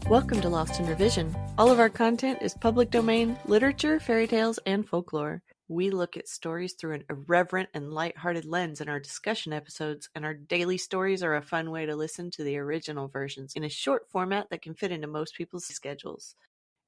Welcome to Lost in Revision. All of our content is public domain, literature, fairy tales, and folklore. We look at stories through an irreverent and lighthearted lens in our discussion episodes, and our daily stories are a fun way to listen to the original versions in a short format that can fit into most people's schedules.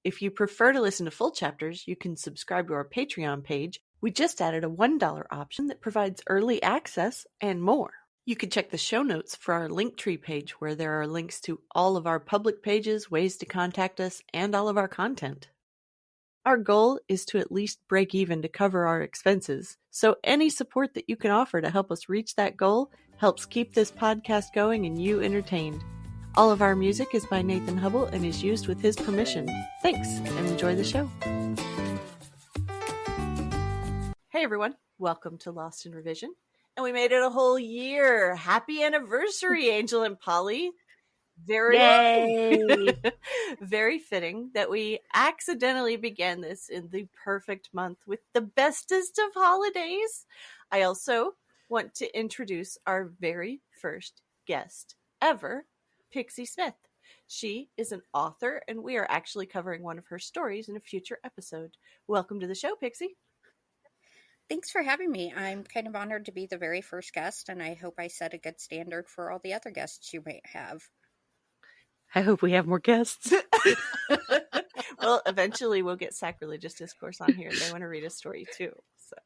If you prefer to listen to full chapters, you can subscribe to our Patreon page. We just added a $1 option that provides early access and more. You can check the show notes for our Linktree page, where there are links to all of our public pages, ways to contact us, and all of our content. Our goal is to at least break even to cover our expenses, so any support that you can offer to help us reach that goal helps keep this podcast going and you entertained. All of our music is by Nathan Hubble and is used with his permission. Thanks, and enjoy the show. Hey everyone, welcome to Lost in Revision. And we made it a whole year. Happy anniversary, Angel and Polly. Very fitting that we accidentally began this in the perfect month with the bestest of holidays. I also want to introduce our very first guest ever, Pixie Smith. She is an author, and we are actually covering one of her stories in a future episode. Welcome to the show, Pixie. Thanks for having me. I'm kind of honored to be the very first guest, and I hope I set a good standard for all the other guests you might have. I hope we have more guests. Well, eventually we'll get Sacrilegious Discourse on here. They want to read a story too. So,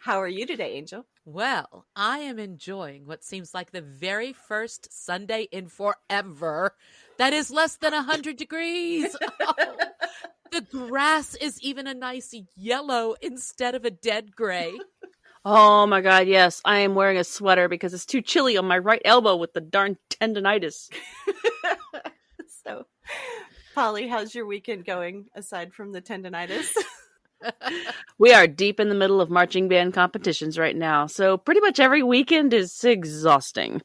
how are you today, Angel? Well, I am enjoying what seems like the very first Sunday in forever that is less than 100 degrees. Oh, the grass is even a nice yellow instead of a dead gray. Oh my god, yes. I am wearing a sweater because it's too chilly on my right elbow with the darn tendonitis. So, Polly, how's your weekend going aside from the tendonitis? We are deep in the middle of marching band competitions right now, so pretty much every weekend is exhausting.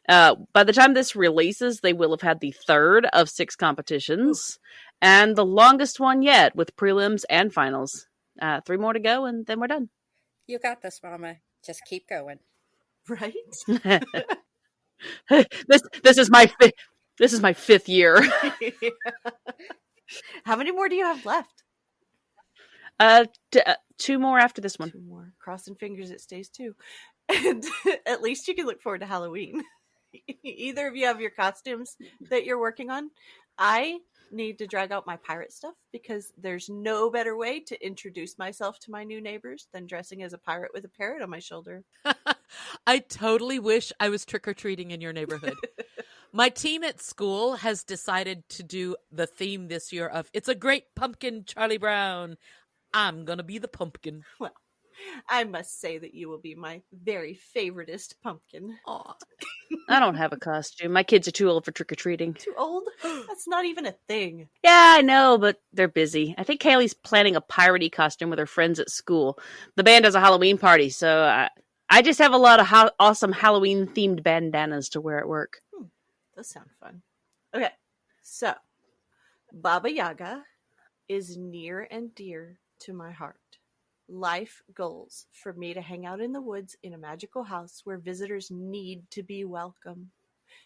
By the time this releases, they will have had the third of 6 competitions, and the longest one yet with prelims and finals. 3 more to go, and then we're done. You got this, Mama. Just keep going. Right? This is my 5th year. How many more do you have left? 2 more after this one. 2 more. Crossing fingers it stays 2. And at least you can look forward to Halloween. Either of you have your costumes that you're working on. I need to drag out my pirate stuff because there's no better way to introduce myself to my new neighbors than dressing as a pirate with a parrot on my shoulder. I totally wish I was trick-or-treating in your neighborhood. My team at school has decided to do the theme this year of It's a Great Pumpkin, Charlie Brown. I'm going to be the pumpkin. Well, I must say that you will be my very favoritist pumpkin. Aw. I don't have a costume. My kids are too old for trick-or-treating. Too old? That's not even a thing. Yeah, I know, but they're busy. I think Kaylee's planning a piratey costume with her friends at school. The band has a Halloween party, so I just have a lot of awesome Halloween-themed bandanas to wear at work. Those sound fun. Okay, so Baba Yaga is near and dear to my heart. Life goals for me to hang out in the woods in a magical house where visitors need to be welcome.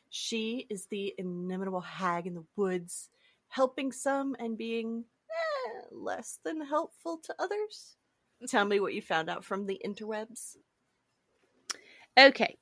She is the inimitable hag in the woods, helping some and being less than helpful to others. Tell me what you found out from the interwebs. Okay.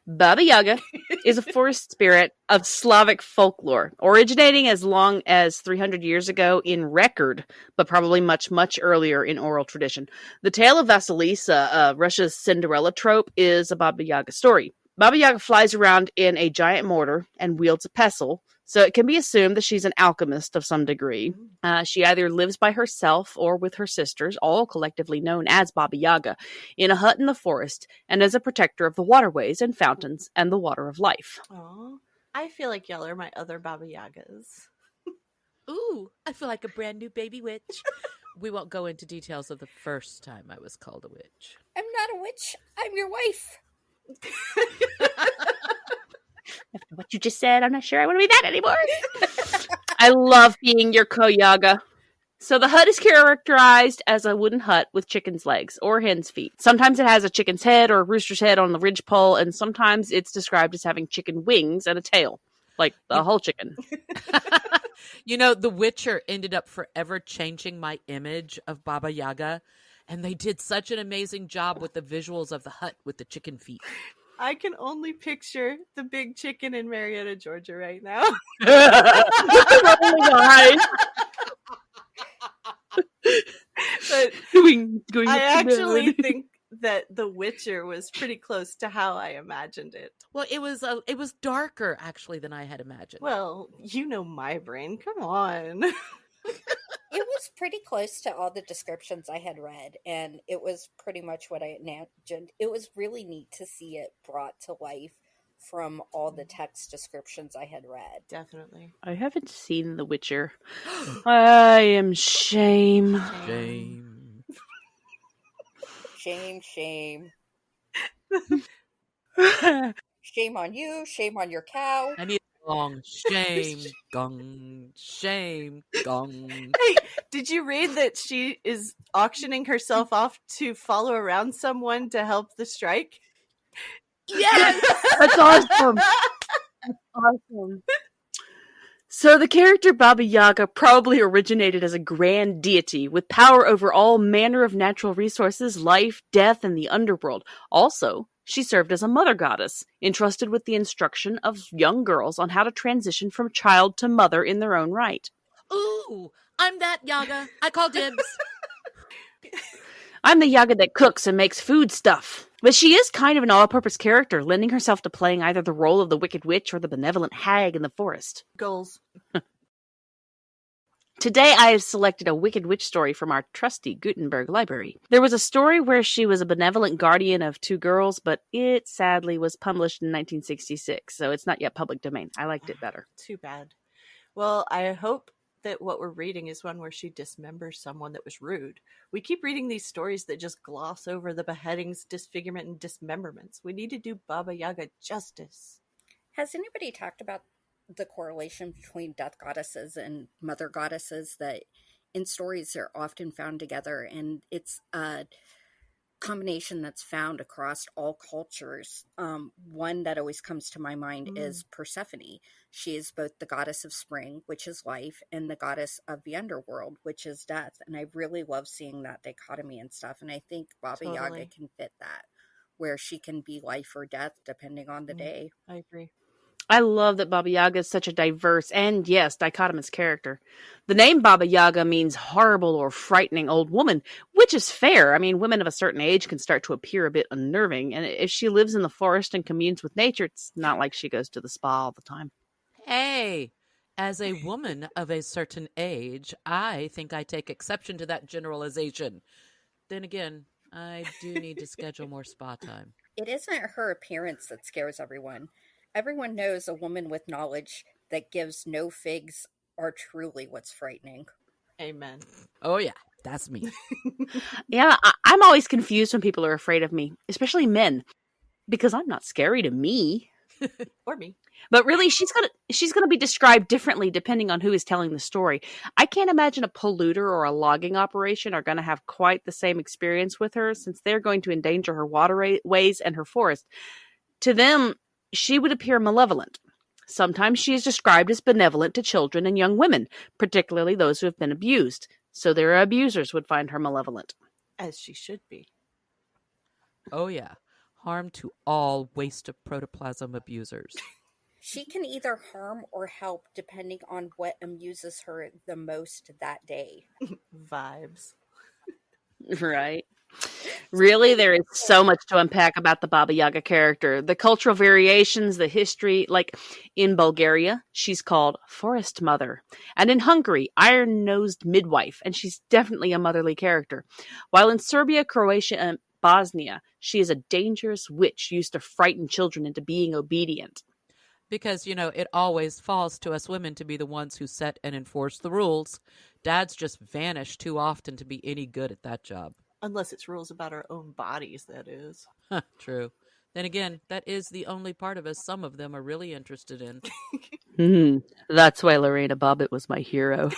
Baba Yaga is a forest spirit of Slavic folklore, originating as long as 300 years ago in record, but probably much, much earlier in oral tradition. The tale of Vasilisa, Russia's Cinderella trope, is a Baba Yaga story. Baba Yaga flies around in a giant mortar and wields a pestle, so it can be assumed that she's an alchemist of some degree. She either lives by herself or with her sisters, all collectively known as Baba Yaga, in a hut in the forest, and as a protector of the waterways and fountains and the water of life. Aw, I feel like y'all are my other Baba Yagas. Ooh, I feel like a brand new baby witch. We won't go into details of the first time I was called a witch. I'm not a witch. I'm your wife. After what you just said, I'm not sure I want to be that anymore. I love being your Yaga. So the hut is characterized as a wooden hut with chicken's legs or hen's feet. Sometimes it has a chicken's head or a rooster's head on the ridgepole, and sometimes it's described as having chicken wings and a tail. like the whole chicken. The Witcher ended up forever changing my image of Baba Yaga, and they did such an amazing job with the visuals of the hut with the chicken feet. I can only picture the big chicken in Marietta, Georgia right now. But I actually think that The Witcher was pretty close to how I imagined it. Well, it was darker actually than I had imagined. Well, you know my brain. Come on. It was pretty close to all the descriptions I had read, and it was pretty much what I imagined. It was really neat to see it brought to life from all the text descriptions I had read. Definitely. I haven't seen The Witcher. I am shame. Shame. Shame, shame. Shame on you, shame on your cow. I need a long shame, gong, shame, gong. Hey, did you read that she is auctioning herself off to follow around someone to help the strike? Yes! That's awesome. That's awesome. So the character Baba Yaga probably originated as a grand deity with power over all manner of natural resources, life, death, and the underworld. Also, she served as a mother goddess, entrusted with the instruction of young girls on how to transition from child to mother in their own right. Ooh, I'm that Yaga. I call dibs. I'm the Yaga that cooks and makes food stuff. But she is kind of an all-purpose character, lending herself to playing either the role of the wicked witch or the benevolent hag in the forest. Goals. Today I have selected a wicked witch story from our trusty Gutenberg library. There was a story where she was a benevolent guardian of two girls, but it sadly was published in 1966, so it's not yet public domain. I liked it better. Too bad. Well, I hope that what we're reading is one where she dismembers someone that was rude. We keep reading these stories that just gloss over the beheadings, disfigurement, and dismemberments. We need to do Baba Yaga justice. Has anybody talked about the correlation between death goddesses and mother goddesses that in stories are often found together, and it's a combination that's found across all cultures? One that always comes to my mind is Persephone. She is both the goddess of spring, which is life, and the goddess of the underworld, which is death. And I really love seeing that dichotomy and stuff. And I think Baba Yaga can fit that, where she can be life or death depending on the day. I agree. I love that Baba Yaga is such a diverse and, yes, dichotomous character. The name Baba Yaga means horrible or frightening old woman, which is fair. I mean, women of a certain age can start to appear a bit unnerving, and if she lives in the forest and communes with nature, it's not like she goes to the spa all the time. Hey, as a woman of a certain age, I think I take exception to that generalization. Then again, I do need to schedule more spa time. It isn't her appearance that scares everyone. Everyone knows a woman with knowledge that gives no figs are truly what's frightening. Amen. Oh, yeah, that's me. Yeah, I'm always confused when people are afraid of me, especially men, because I'm not scary to me. Or me. But really, she's gonna be described differently depending on who is telling the story. I can't imagine a polluter or a logging operation are going to have quite the same experience with her, since they're going to endanger her waterways and her forest. To them, she would appear malevolent. Sometimes she is described as benevolent to children and young women, particularly those who have been abused. So their abusers would find her malevolent. As she should be. Oh, yeah. Harm to all waste of protoplasm abusers. She can either harm or help depending on what amuses her the most that day. Vibes. Right. Really, there is so much to unpack about the Baba Yaga character. The cultural variations, the history, like in Bulgaria, she's called Forest Mother. And in Hungary, Iron-Nosed Midwife, and she's definitely a motherly character. While in Serbia, Croatia, and Bosnia, she is a dangerous witch used to frighten children into being obedient. Because, it always falls to us women to be the ones who set and enforce the rules. Dads just vanish too often to be any good at that job. Unless it's rules about our own bodies, that is. True. Then again, that is the only part of us some of them are really interested in. That's why Lorena Bobbitt was my hero.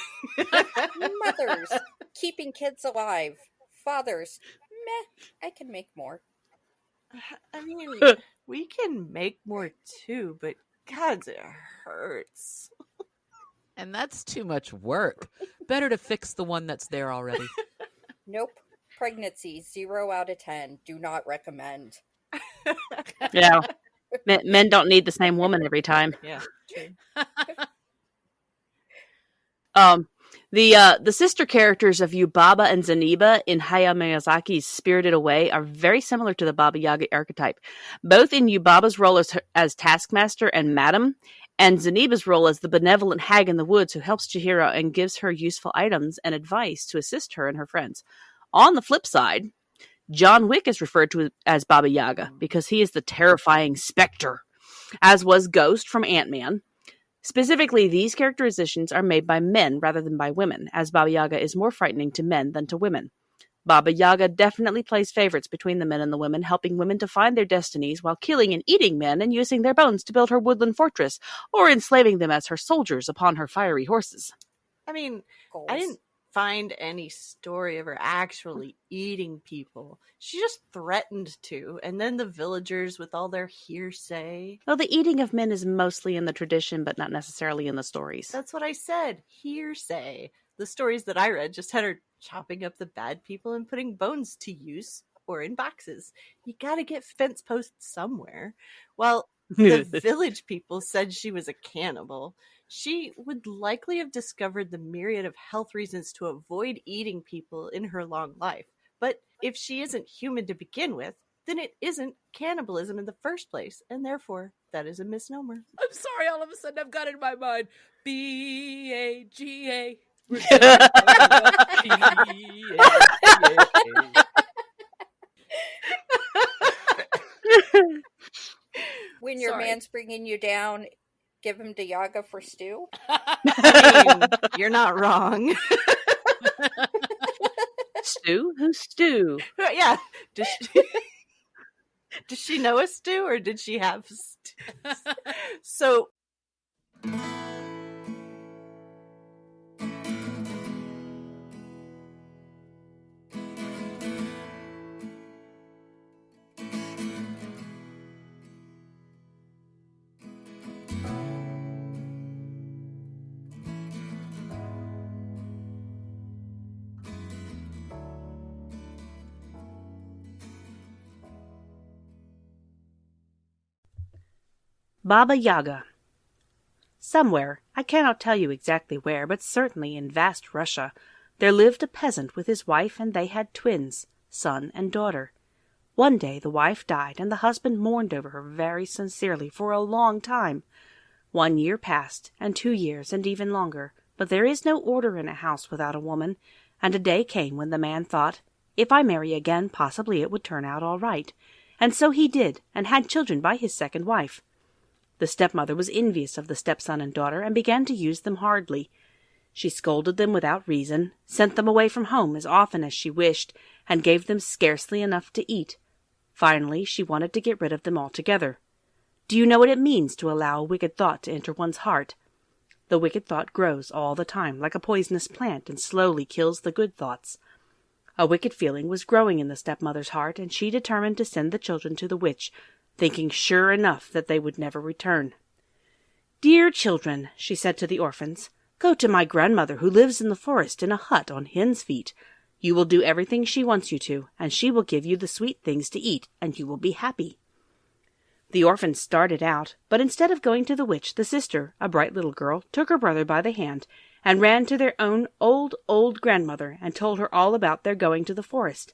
Mothers, keeping kids alive. Fathers, meh, I can make more. I mean, we can make more too, but God, it hurts. And that's too much work. Better to fix the one that's there already. Nope. Pregnancy, 0 out of 10. Do not recommend. Yeah. Men don't need the same woman every time. Yeah, true. The sister characters of Yubaba and Zeniba in Hayao Miyazaki's Spirited Away are very similar to the Baba Yaga archetype, both in Yubaba's role as taskmaster and madam, and Zeniba's role as the benevolent hag in the woods who helps Chihiro and gives her useful items and advice to assist her and her friends. On the flip side, John Wick is referred to as Baba Yaga because he is the terrifying specter, as was Ghost from Ant-Man. Specifically, these characterizations are made by men rather than by women, as Baba Yaga is more frightening to men than to women. Baba Yaga definitely plays favorites between the men and the women, helping women to find their destinies while killing and eating men and using their bones to build her woodland fortress, or enslaving them as her soldiers upon her fiery horses. I mean, Goals. I didn't find any story of her actually eating people. She just threatened to, and then the villagers with all their hearsay. Well, the eating of men is mostly in the tradition, but not necessarily in the stories. That's what I said. Hearsay. The stories that I read just had her chopping up the bad people and putting bones to use, or in boxes. You gotta get fence posts somewhere. Well, the village people said she was a cannibal. She would likely have discovered the myriad of health reasons to avoid eating people in her long life. But if she isn't human to begin with, then it isn't cannibalism in the first place, and therefore that is a misnomer. I'm sorry, all of a sudden I've got it in my mind. B-A-G-A. When your Sorry. man's bringing you down, give him to Yaga for stew. I mean, you're not wrong. Stu? Who's Stu? Yeah. Does she know a stew, or did she have stews? So Baba Yaga. Somewhere, I cannot tell you exactly where, but certainly in vast Russia, there lived a peasant with his wife, and they had twins, son and daughter. One day the wife died, and the husband mourned over her very sincerely for a long time. 1 year passed, and 2 years, and even longer, but there is no order in a house without a woman, and a day came when the man thought, if I marry again, possibly it would turn out all right. And so he did, and had children by his second wife. The stepmother was envious of the stepson and daughter, and began to use them hardly. She scolded them without reason, sent them away from home as often as she wished, and gave them scarcely enough to eat. Finally, she wanted to get rid of them altogether. Do you know what it means to allow a wicked thought to enter one's heart? The wicked thought grows all the time, like a poisonous plant, and slowly kills the good thoughts. A wicked feeling was growing in the stepmother's heart, and she determined to send the children to the witch, thinking sure enough that they would never return. Dear children, she said to the orphans, go to my grandmother who lives in the forest in a hut on hen's feet. You will do everything she wants you to, and she will give you the sweet things to eat, and you will be happy. The orphans started out, but instead of going to the witch, the sister, a bright little girl, took her brother by the hand, and ran to their own old grandmother, and told her all about their going to the forest.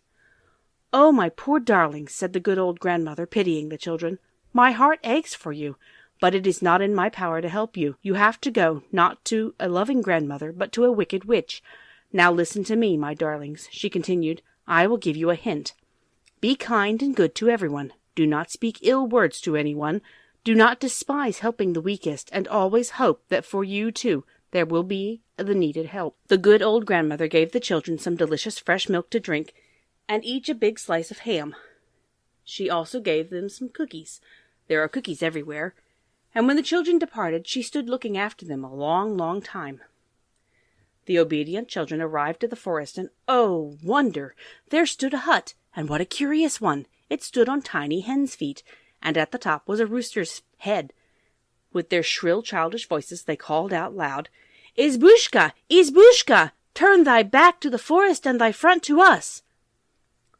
"Oh, my poor darlings," said the good old grandmother, pitying the children, "my heart aches for you, but it is not in my power to help you. You have to go, not to a loving grandmother, but to a wicked witch. Now listen to me, my darlings," she continued. "I will give you a hint. Be kind and good to everyone. Do not speak ill words to anyone. Do not despise helping the weakest, and always hope that for you, too, there will be the needed help." The good old grandmother gave the children some delicious fresh milk to drink, and each a big slice of ham. She also gave them some cookies. There are cookies everywhere. And when the children departed, she stood looking after them a long, long time. The obedient children arrived at the forest, and oh, wonder! There stood a hut, and what a curious one! It stood on tiny hen's feet, and at the top was a rooster's head. With their shrill, childish voices they called out loud, "Izbushka! Izbushka! Turn thy back to the forest and thy front to us!"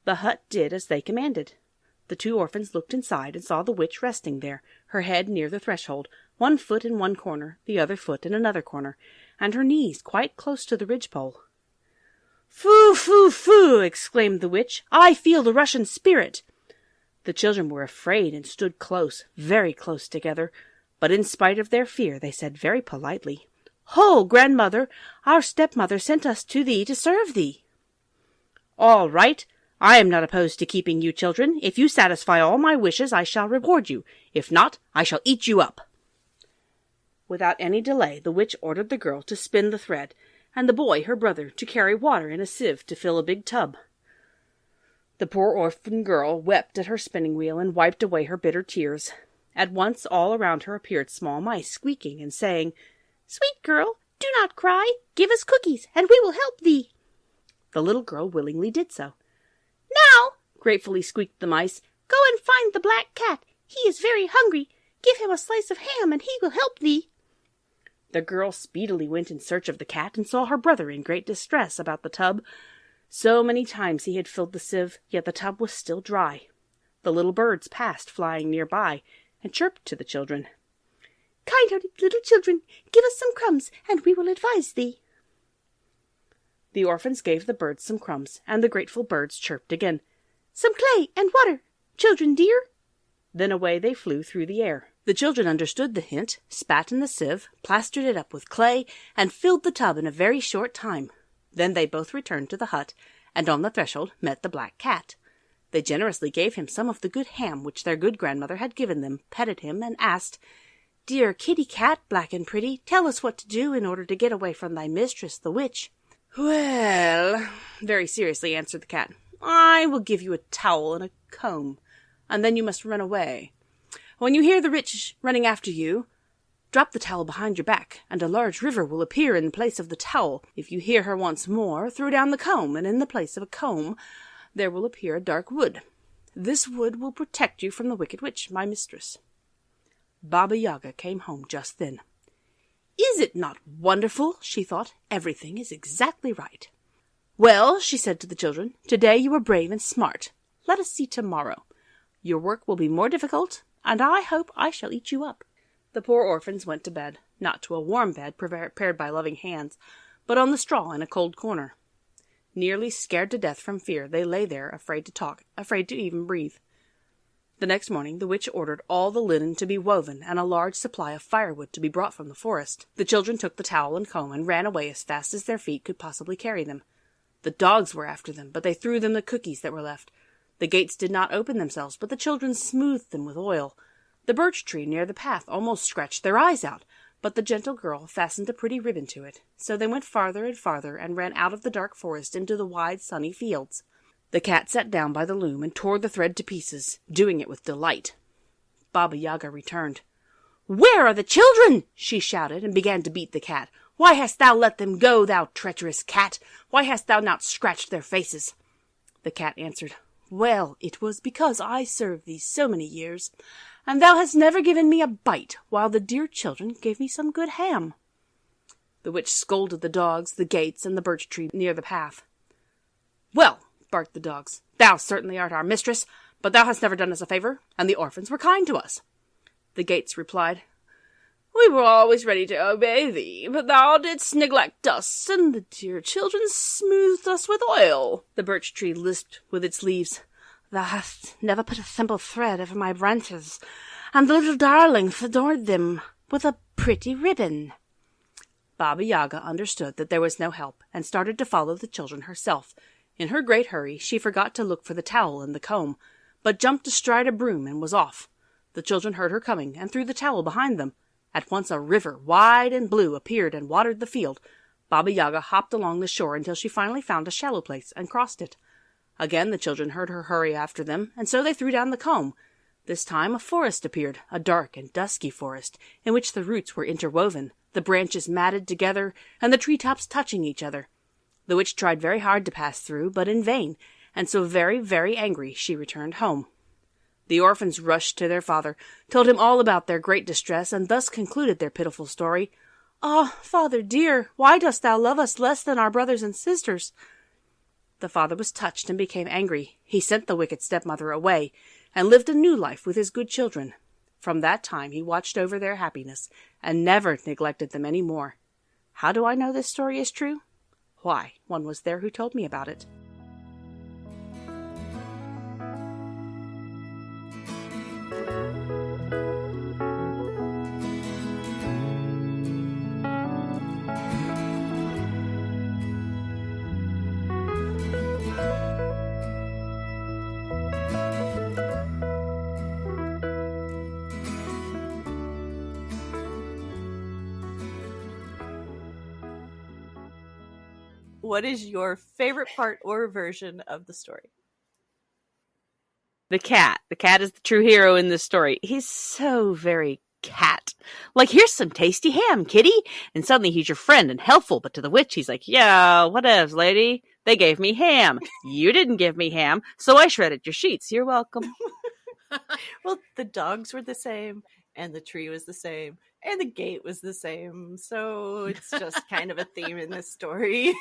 The hut did as they commanded. The two orphans looked inside and saw the witch resting there, her head near the threshold, one foot in one corner, the other foot in another corner, and her knees quite close to the ridgepole. "Foo, foo, foo!" exclaimed the witch. "I feel the Russian spirit." The children were afraid and stood close, very close together, but in spite of their fear they said very politely, "Ho, grandmother, our stepmother sent us to thee to serve thee." "All right. I am not opposed to keeping you children. If you satisfy all my wishes, I shall reward you. If not, I shall eat you up." Without any delay, the witch ordered the girl to spin the thread, and the boy, her brother, to carry water in a sieve to fill a big tub. The poor orphan girl wept at her spinning wheel and wiped away her bitter tears. At once all around her appeared small mice, squeaking and saying, "Sweet girl, do not cry. Give us cookies, and we will help thee." The little girl willingly did so. "Now," gratefully squeaked the mice, "go and find the black cat. He is very hungry. Give him a slice of ham, and he will help thee." The girl speedily went in search of the cat and saw her brother in great distress about the tub. So many times he had filled the sieve, yet the tub was still dry. The little birds passed flying near by, and chirped to the children. "Kind-hearted little children, give us some crumbs, and we will advise thee." The orphans gave the birds some crumbs, and the grateful birds chirped again, "Some clay and water, children dear." Then away they flew through the air. The children understood the hint, spat in the sieve, plastered it up with clay, and filled the tub in a very short time. Then they both returned to the hut, and on the threshold met the black cat. They generously gave him some of the good ham which their good grandmother had given them, petted him, and asked, "Dear kitty cat, black and pretty, tell us what to do in order to get away from thy mistress, the witch." "Well," very seriously answered the cat, "I will give you a towel and a comb, and then you must run away. When you hear the witch running after you, drop the towel behind your back, and a large river will appear in place of the towel. If you hear her once more, throw down the comb, and in the place of a comb there will appear a dark wood. This wood will protect you from the wicked witch, my mistress." Baba Yaga came home just then. "Is it not wonderful?" she thought. "Everything is exactly right." "Well," she said to the children, "today you are brave and smart. Let us see tomorrow. Your work will be more difficult, and I hope I shall eat you up." The poor orphans went to bed, not to a warm bed prepared by loving hands, but on the straw in a cold corner. Nearly scared to death from fear, they lay there, afraid to talk, afraid to even breathe. The next morning the witch ordered all the linen to be woven and a large supply of firewood to be brought from the forest. The children took the towel and comb and ran away as fast as their feet could possibly carry them. The dogs were after them, but they threw them the cookies that were left. The gates did not open themselves, but the children smoothed them with oil. The birch tree near the path almost scratched their eyes out, but the gentle girl fastened a pretty ribbon to it. So they went farther and farther and ran out of the dark forest into the wide sunny fields. The cat sat down by the loom and tore the thread to pieces, doing it with delight. Baba Yaga returned. "Where are the children?" she shouted, and began to beat the cat. "Why hast thou let them go, thou treacherous cat? Why hast thou not scratched their faces?" The cat answered, "Well, it was because I served thee so many years, and thou hast never given me a bite, while the dear children gave me some good ham." The witch scolded the dogs, the gates, and the birch tree near the path. "Well," barked the dogs, "thou certainly art our mistress, but thou hast never done us a favor, and the orphans were kind to us." The gates replied, "We were always ready to obey thee, but thou didst neglect us, and the dear children smoothed us with oil." The birch tree lisped with its leaves, "Thou hast never put a simple thread over my branches, and the little darlings adored them with a pretty ribbon." Baba Yaga understood that there was no help, and started to follow the children herself. In her great hurry, she forgot to look for the towel and the comb, but jumped astride a broom and was off. The children heard her coming, and threw the towel behind them. At once a river, wide and blue, appeared and watered the field. Baba Yaga hopped along the shore until she finally found a shallow place and crossed it. Again the children heard her hurry after them, and so they threw down the comb. This time a forest appeared, a dark and dusky forest, in which the roots were interwoven, the branches matted together, and the tree-tops touching each other. The witch tried very hard to pass through, but in vain, and so very, very angry she returned home. The orphans rushed to their father, told him all about their great distress, and thus concluded their pitiful story. "Ah, father dear, why dost thou love us less than our brothers and sisters?" The father was touched and became angry. He sent the wicked stepmother away, and lived a new life with his good children. From that time he watched over their happiness, and never neglected them any more. How do I know this story is true? Why, one was there who told me about it. What is your favorite part or version of the story? The cat. The cat is the true hero in this story. He's so very cat. Like, here's some tasty ham, kitty. And suddenly he's your friend and helpful, but to the witch he's like, yeah, whatevs, lady. They gave me ham. You didn't give me ham, so I shredded your sheets. You're welcome. Well, the dogs were the same, and the tree was the same, and the gate was the same. So it's just kind of a theme in this story.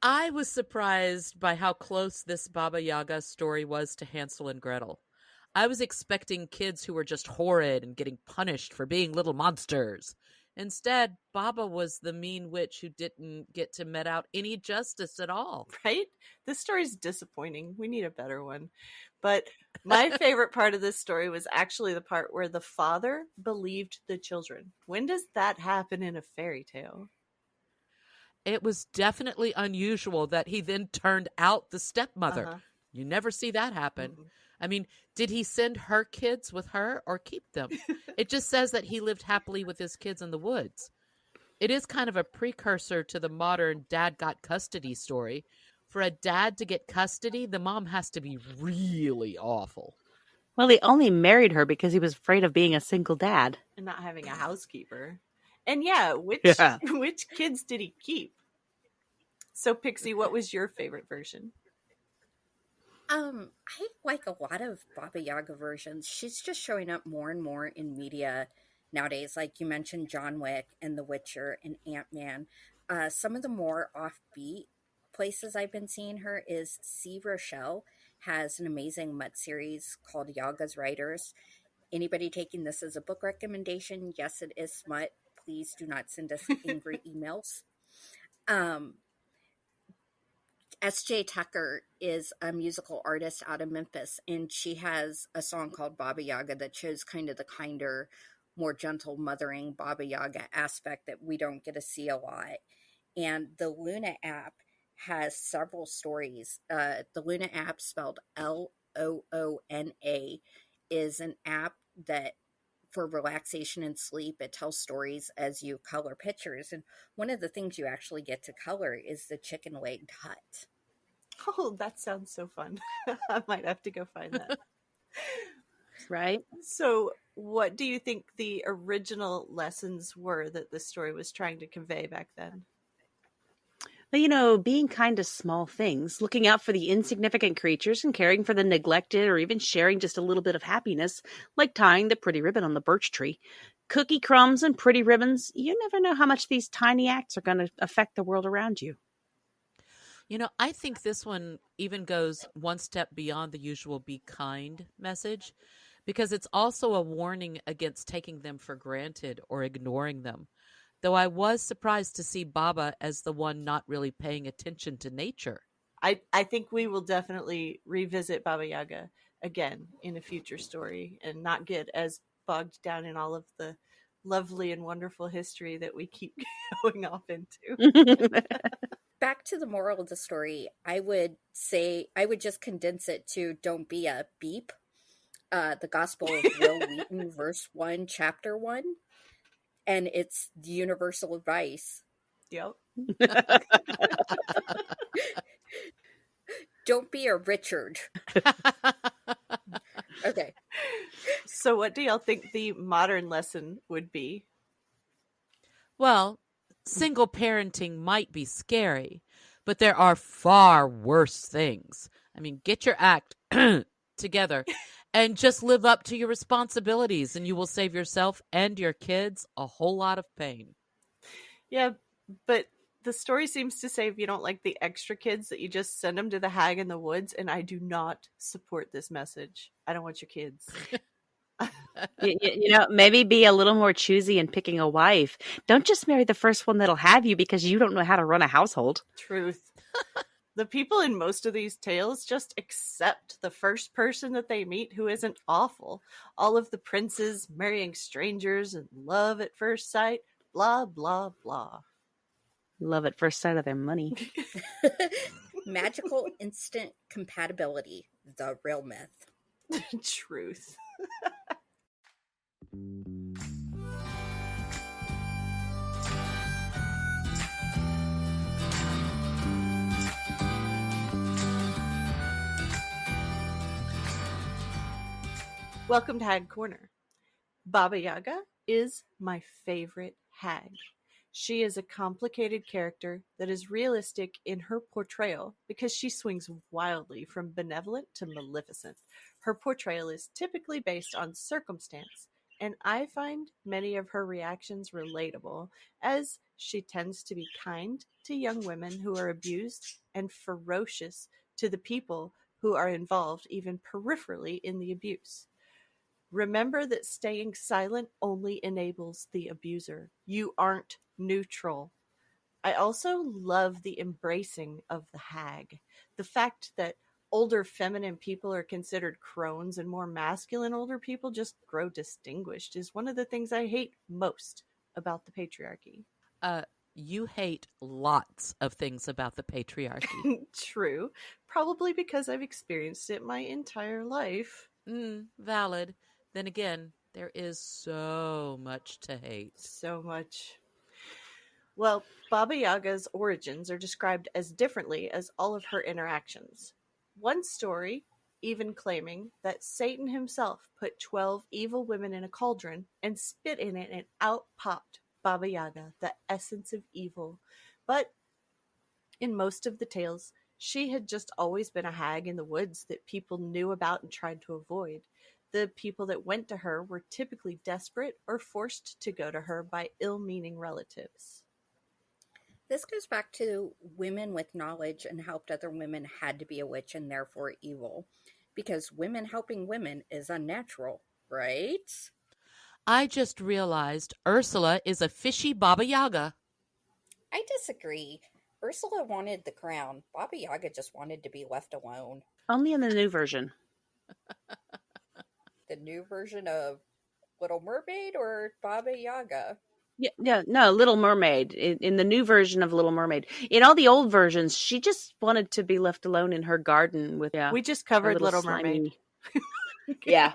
I was surprised by how close this Baba Yaga story was to Hansel and Gretel. I was expecting kids who were just horrid and getting punished for being little monsters. Instead, Baba was the mean witch who didn't get to met out any justice at all. Right? This story's disappointing. We need a better one. But my favorite part of this story was actually the part where the father believed the children. When does that happen in a fairy tale? It was definitely unusual that he then turned out the stepmother. Uh-huh. You never see that happen. Mhm. I mean, did he send her kids with her or keep them? It just says that he lived happily with his kids in the woods. It is kind of a precursor to the modern dad got custody story. For a dad to get custody, the mom has to be really awful. Well, he only married her because he was afraid of being a single dad. And not having a housekeeper. And yeah, which kids did he keep? So, Pixie, what was your favorite version? I like a lot of Baba Yaga versions. She's just showing up more and more in media nowadays. Like you mentioned, John Wick and The Witcher and Ant-Man. Some of the more offbeat places I've been seeing her is C. Rochelle has an amazing Mutt series called Yaga's Writers. Anybody taking this as a book recommendation? Yes, it is smut. Please do not send us angry emails. S.J. Tucker is a musical artist out of Memphis, and she has a song called Baba Yaga that shows kind of the kinder, more gentle, mothering Baba Yaga aspect that we don't get to see a lot. And the Luna app has several stories. The Luna app, spelled Loona, is an app that for relaxation and sleep. It tells stories as you color pictures. And one of the things you actually get to color is the chicken-legged hut. Oh, that sounds so fun. I might have to go find that. Right? So, what do you think the original lessons were that the story was trying to convey back then? But, being kind to small things, looking out for the insignificant creatures and caring for the neglected, or even sharing just a little bit of happiness, like tying the pretty ribbon on the birch tree. Cookie crumbs and pretty ribbons, you never know how much these tiny acts are going to affect the world around you. I think this one even goes one step beyond the usual be kind message, because it's also a warning against taking them for granted or ignoring them. Though I was surprised to see Baba as the one not really paying attention to nature. I think we will definitely revisit Baba Yaga again in a future story and not get as bogged down in all of the lovely and wonderful history that we keep going off into. Back to the moral of the story, I would just condense it to don't be a beep. The Gospel of Will Wheaton, verse 1, chapter 1. And it's the universal advice. Yep. Don't be a Richard. Okay. So what do y'all think the modern lesson would be? Well, single parenting might be scary, but there are far worse things. I mean, get your act together and just live up to your responsibilities, and you will save yourself and your kids a whole lot of pain. Yeah, but the story seems to say if you don't like the extra kids that you just send them to the hag in the woods, and I do not support this message. I don't want your kids. Maybe be a little more choosy in picking a wife. Don't just marry the first one that'll have you because you don't know how to run a household. Truth. The people in most of these tales just accept the first person that they meet who isn't awful. All of the princes marrying strangers and love at first sight, blah, blah, blah. Love at first sight of their money. Magical instant compatibility, the real myth. Truth. Welcome to Hag Corner. Baba Yaga is my favorite hag. She is a complicated character that is realistic in her portrayal because she swings wildly from benevolent to maleficent. Her portrayal is typically based on circumstance, and I find many of her reactions relatable, as she tends to be kind to young women who are abused and ferocious to the people who are involved, even peripherally, in the abuse. Remember that staying silent only enables the abuser. You aren't neutral. I also love the embracing of the hag. The fact that older feminine people are considered crones and more masculine older people just grow distinguished is one of the things I hate most about the patriarchy. You hate lots of things about the patriarchy. True. Probably because I've experienced it my entire life. Valid. Then again, there is so much to hate. So much. Well, Baba Yaga's origins are described as differently as all of her interactions. One story even claiming that Satan himself put 12 evil women in a cauldron and spit in it, and out popped Baba Yaga, the essence of evil. But in most of the tales, she had just always been a hag in the woods that people knew about and tried to avoid. The people that went to her were typically desperate or forced to go to her by ill-meaning relatives. This goes back to women with knowledge and helped other women had to be a witch and therefore evil, because women helping women is unnatural, right? I just realized Ursula is a fishy Baba Yaga. I disagree. Ursula wanted the crown. Baba Yaga just wanted to be left alone. Only in the new version. The new version of Little Mermaid or Baba Yaga? No, Little Mermaid. In the new version of Little Mermaid. In all the old versions, she just wanted to be left alone in her garden with We just covered Little slimy... Mermaid. Yeah.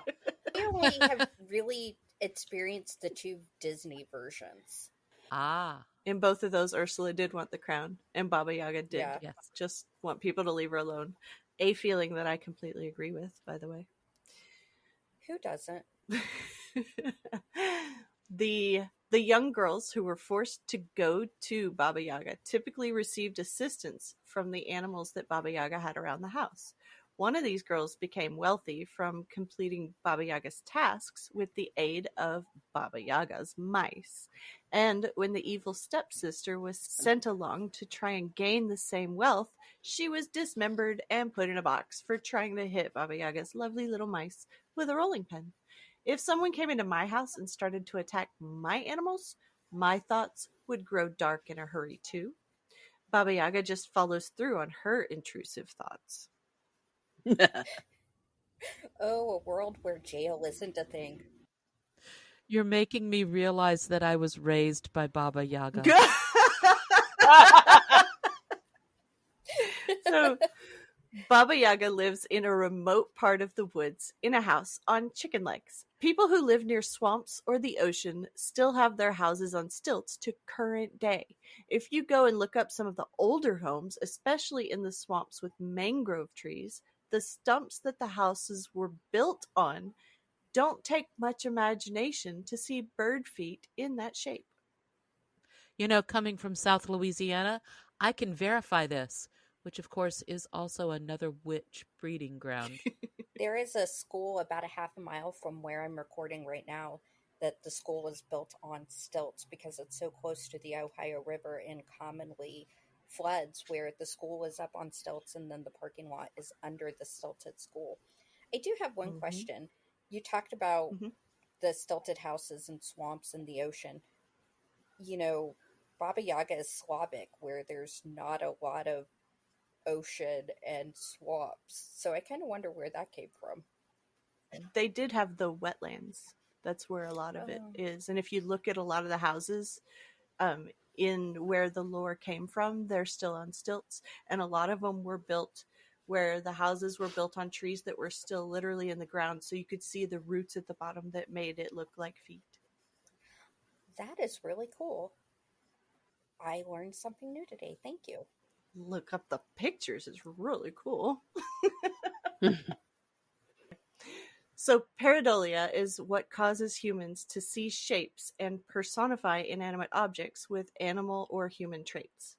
We only have really experienced the two Disney versions. Ah. In both of those, Ursula did want the crown, and Baba Yaga did Yes. just want people to leave her alone. A feeling that I completely agree with, by the way. Who doesn't? The young girls who were forced to go to Baba Yaga typically received assistance from the animals that Baba Yaga had around the house. One of these girls became wealthy from completing Baba Yaga's tasks with the aid of Baba Yaga's mice. And when the evil stepsister was sent along to try and gain the same wealth, she was dismembered and put in a box for trying to hit Baba Yaga's lovely little mice with a rolling pin. If someone came into my house and started to attack my animals, my thoughts would grow dark in a hurry too. Baba Yaga just follows through on her intrusive thoughts. Oh, a world where jail isn't a thing. You're making me realize that I was raised by Baba Yaga. So, Baba Yaga lives in a remote part of the woods in a house on chicken legs. People who live near swamps or the ocean still have their houses on stilts to current day. If you go and look up some of the older homes, especially in the swamps with mangrove trees, the stumps that the houses were built on don't take much imagination to see bird feet in that shape. You know, coming from South Louisiana, I can verify this, which of course is also another witch breeding ground. There is a school about a half a mile from where I'm recording right now that the school is built on stilts because it's so close to the Ohio River and commonly floods, where the school is up on stilts and then the parking lot is under the stilted school. I do have one question. You talked about the stilted houses and swamps and the ocean. You know, Baba Yaga is Slavic, where there's not a lot of ocean and swamps. So I kind of wonder where that came from. They did have the wetlands. That's where a lot of it is. And if you look at a lot of the houses in where the lore came from, they're still on stilts. And a lot of them were built where the houses were built on trees that were still literally in the ground. So you could see the roots at the bottom that made it look like feet. That is really cool. I learned something new today. Thank you. Look up the pictures. It's really cool. So pareidolia is what causes humans to see shapes and personify inanimate objects with animal or human traits.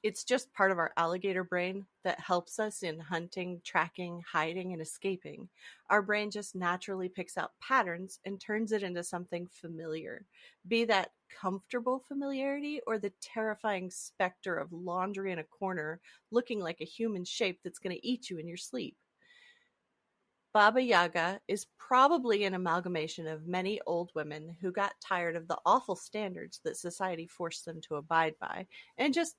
It's just part of our alligator brain that helps us in hunting, tracking, hiding, and escaping. Our brain just naturally picks out patterns and turns it into something familiar, be that comfortable familiarity or the terrifying specter of laundry in a corner looking like a human shape that's going to eat you in your sleep. Baba Yaga is probably an amalgamation of many old women who got tired of the awful standards that society forced them to abide by and just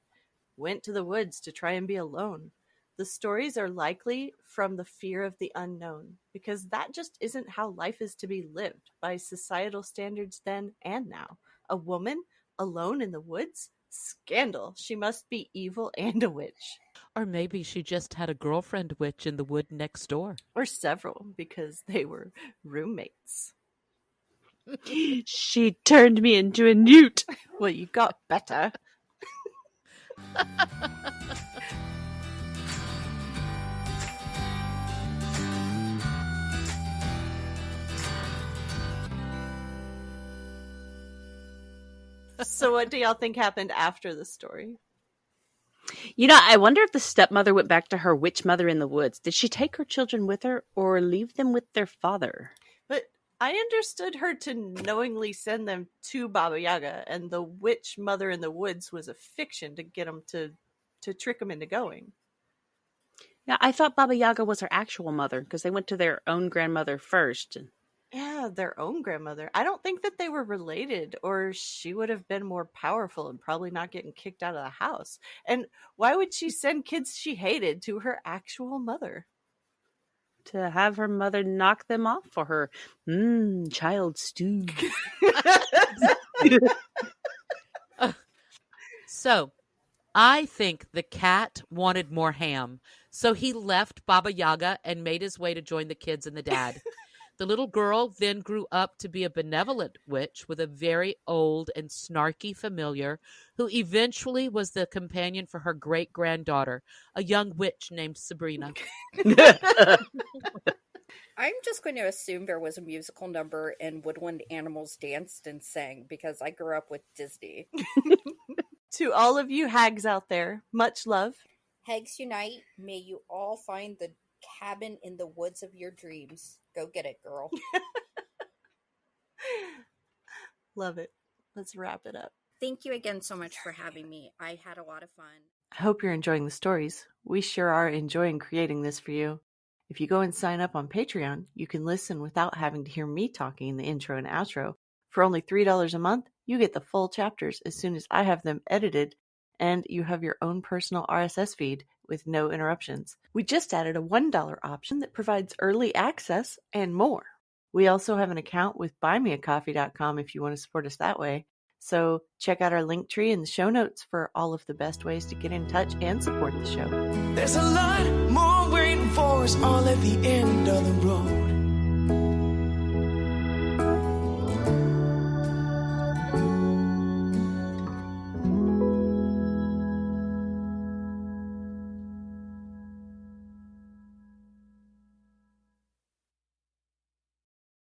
went to the woods to try and be alone. The stories are likely from the fear of the unknown, because that just isn't how life is to be lived by societal standards then and now. A woman alone in the woods? Scandal. She must be evil and a witch. Or maybe she just had a girlfriend witch in the wood next door. Or several, because they were roommates. She turned me into a newt. Well, you got better. So what do y'all think happened after the story? You know, I wonder if the stepmother went back to her witch mother in the woods. Did she take her children with her or leave them with their father? But I understood her to knowingly send them to Baba Yaga, and the witch mother in the woods was a fiction to get them to trick them into going. Yeah, I thought Baba Yaga was her actual mother because they went to their own grandmother first. Yeah, their own grandmother. I don't think that they were related, or she would have been more powerful and probably not getting kicked out of the house. And why would she send kids she hated to her actual mother? To have her mother knock them off for her. Child stew. So, I think the cat wanted more ham, so he left Baba Yaga and made his way to join the kids and the dad. The little girl then grew up to be a benevolent witch with a very old and snarky familiar who eventually was the companion for her great-granddaughter, a young witch named Sabrina. I'm just going to assume there was a musical number and woodland animals danced and sang because I grew up with Disney. To all of you hags out there, much love. Hags unite. May you all find the cabin in the woods of your dreams. Go get it, girl. Love it. Let's wrap it up. Thank you again so much for having me. I had a lot of fun. I hope you're enjoying the stories. We sure are enjoying creating this for you. If you go and sign up on Patreon, you can listen without having to hear me talking in the intro and outro. For only $3 a month, you get the full chapters as soon as I have them edited, and you have your own personal RSS feed with no interruptions. We just added a $1 option that provides early access and more. We also have an account with buymeacoffee.com if you want to support us that way. So check out our link tree in the show notes for all of the best ways to get in touch and support the show. There's a lot more waiting for us all at the end of the road.